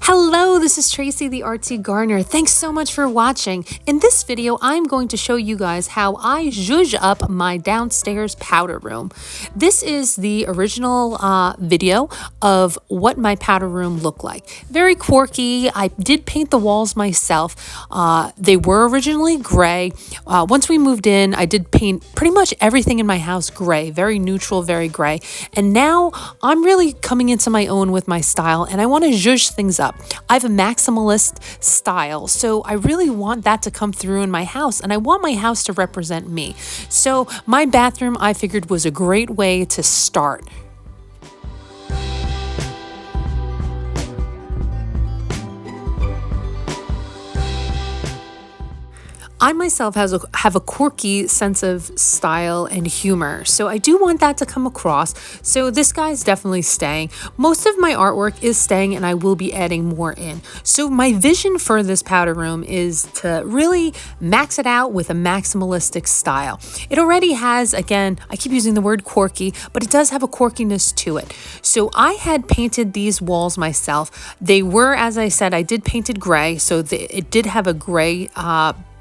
Hello, this is Tracy the Artsy Gardener. Thanks so much for watching. In this video, I'm going to show you guys how I zhuzh up my downstairs powder room. This is the original video of what my powder room looked like. Very quirky. I did paint the walls myself. They were originally gray. Once we moved in, I did paint pretty much everything in my house gray, very neutral, very gray. And now I'm really coming into my own with my style, and I want to zhuzh things up. I have a maximalist style, so I really want that to come through in my house, and I want my house to represent me. So my bathroom, I figured, was a great way to start. I myself have a quirky sense of style and humor, so I do want that to come across. So this guy's definitely staying. Most of my artwork is staying, and I will be adding more in. So my vision for this powder room is to really max it out with a maximalistic style. It already has, again, I keep using the word quirky, but it does have a quirkiness to it. So I had painted these walls myself. They were, as I said, I did painted gray, so it did have a gray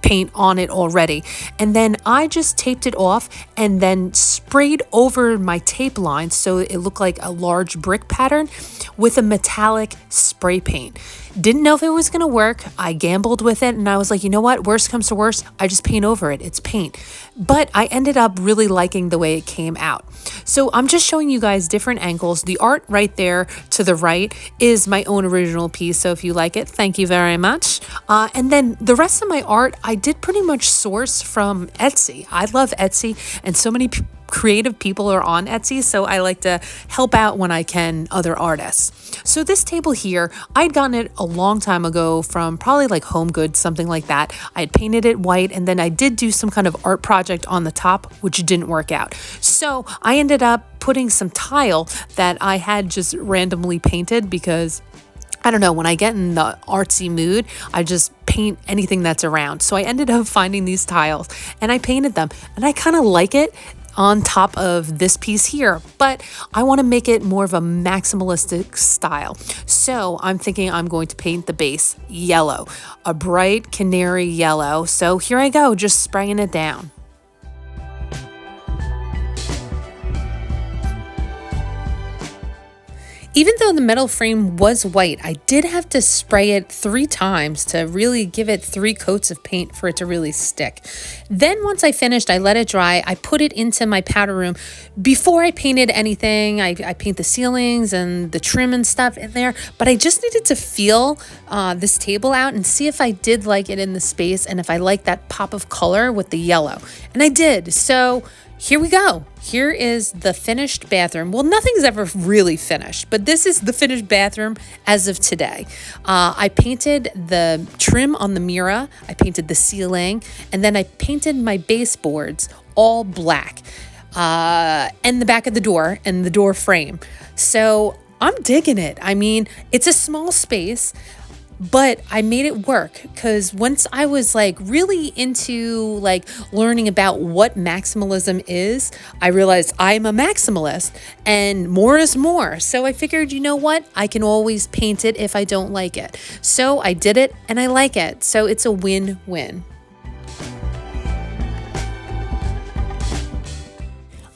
paint on it already, and then I just taped it off and then sprayed over my tape line so it looked like a large brick pattern with a metallic spray paint. Didn't know if it was gonna work. I gambled with it, and I was like, you know what, worst comes to worst, I just paint over it. It's paint. But I ended up really liking the way it came out. So I'm just showing you guys different angles. The art right there to the right is my own original piece, so if you like it, thank you very much. And then the rest of my art, I did pretty much source from Etsy. I love Etsy, and so many creative people are on Etsy, so I like to help out when I can other artists. So this table here, I'd gotten it a long time ago from probably like Home Goods, something like that. I had painted it white, and then I did do some kind of art project on the top, which didn't work out. So I ended up putting some tile that I had just randomly painted because I don't know, when I get in the artsy mood, I just paint anything that's around. So I ended up finding these tiles and I painted them, and I kind of like it on top of this piece here, but I want to make it more of a maximalistic style. So I'm thinking I'm going to paint the base yellow, a bright canary yellow. So here I go, just spraying it down. Even though the metal frame was white, I did have to spray it 3 times to really give it 3 coats of paint for it to really stick. Then once I finished, I let it dry. I put it into my powder room. Before I painted anything, I paint the ceilings and the trim and stuff in there, but I just needed to feel this table out and see if I did like it in the space and if I like that pop of color with the yellow. And I did. So here we go. Here is the finished bathroom. Well, nothing's ever really finished, but this is the finished bathroom as of today. I painted the trim on the mirror, I painted the ceiling, and then I painted my baseboards all black, and the back of the door and the door frame. So I'm digging it. I mean, it's a small space, but I made it work because once I was like really into like learning about what maximalism is, I realized I'm a maximalist and more is more. So I figured, you know what? I can always paint it if I don't like it. So I did it and I like it. So it's a win-win.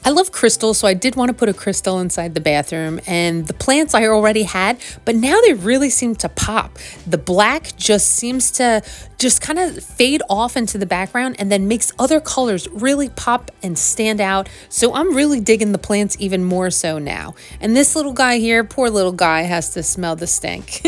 I love crystals, so I did want to put a crystal inside the bathroom, and the plants I already had, but now they really seem to pop. The black just seems to just kind of fade off into the background and then makes other colors really pop and stand out. So I'm really digging the plants even more so now. And this little guy here, poor little guy, has to smell the stink.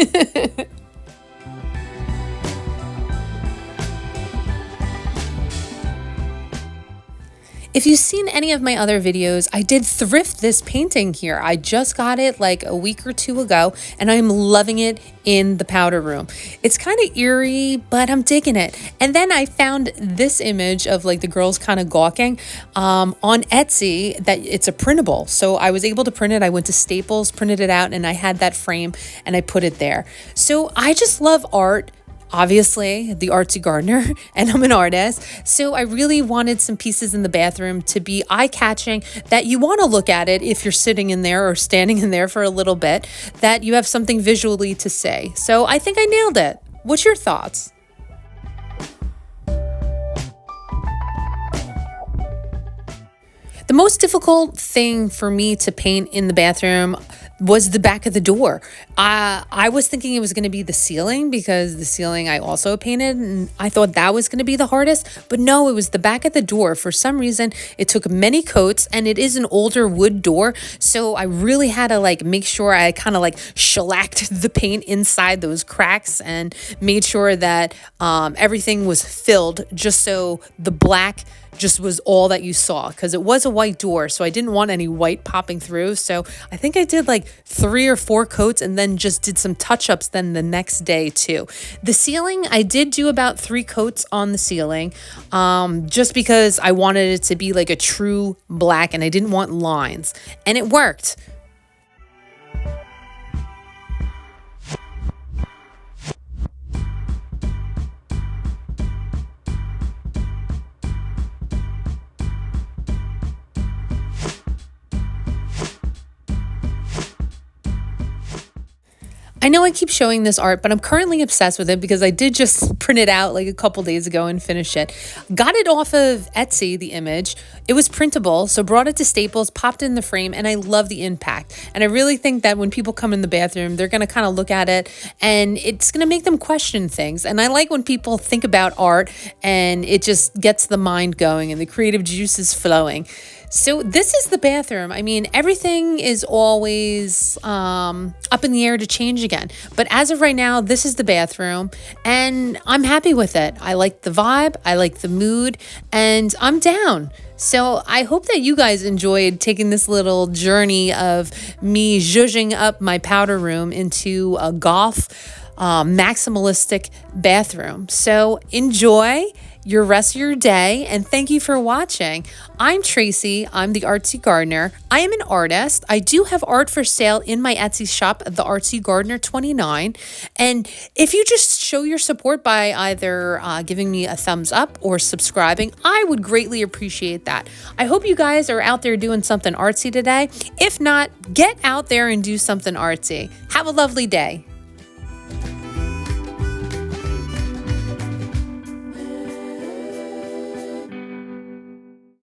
If you've seen any of my other videos, I did thrift this painting here. I just got it like a week or 2 ago, and I'm loving it in the powder room. It's kind of eerie, but I'm digging it. And then I found this image of like the girls kind of gawking on Etsy, that it's a printable. So I was able to print it. I went to Staples, printed it out, and I had that frame and I put it there. So I just love art obviously the artsy gardener and I'm an artist. So I really wanted some pieces in the bathroom to be eye-catching, that you want to look at it if you're sitting in there or standing in there for a little bit, that you have something visually to say. So I think I nailed it. What's your thoughts? The most difficult thing for me to paint in the bathroom was the back of the door. I was thinking it was going to be the ceiling, because the ceiling I also painted, and I thought that was going to be the hardest. But no, it was the back of the door. For some reason, it took many coats, and it is an older wood door. So I really had to like make sure I kind of like shellacked the paint inside those cracks and made sure that everything was filled, just so the black just was all that you saw, because it was a white door, so I didn't want any white popping through. So I think I did like 3 or 4 coats and then just did some touch-ups then the next day too. The ceiling, I did do about 3 coats on the ceiling, just because I wanted it to be like a true black and I didn't want lines, and it worked. I know I keep showing this art, but I'm currently obsessed with it because I did just print it out like a couple days ago and finish it. Got it off of Etsy, the image. It was printable, so brought it to Staples, popped it in the frame, and I love the impact. And I really think that when people come in the bathroom, they're going to kind of look at it and it's going to make them question things. And I like when people think about art and it just gets the mind going and the creative juices flowing. So this is the bathroom. I mean, everything is always up in the air to change again. But as of right now, this is the bathroom and I'm happy with it. I like the vibe, I like the mood, and I'm down. So I hope that you guys enjoyed taking this little journey of me zhuzhing up my powder room into a goth, maximalistic bathroom. So enjoy your rest of your day, and thank you for watching. I'm Tracy. I'm the Artsy Gardener. I am an artist. I do have art for sale in my Etsy shop, The Artsy Gardener 29. And if you just show your support by either giving me a thumbs up or subscribing, I would greatly appreciate that. I hope you guys are out there doing something artsy today. If not, get out there and do something artsy. Have a lovely day.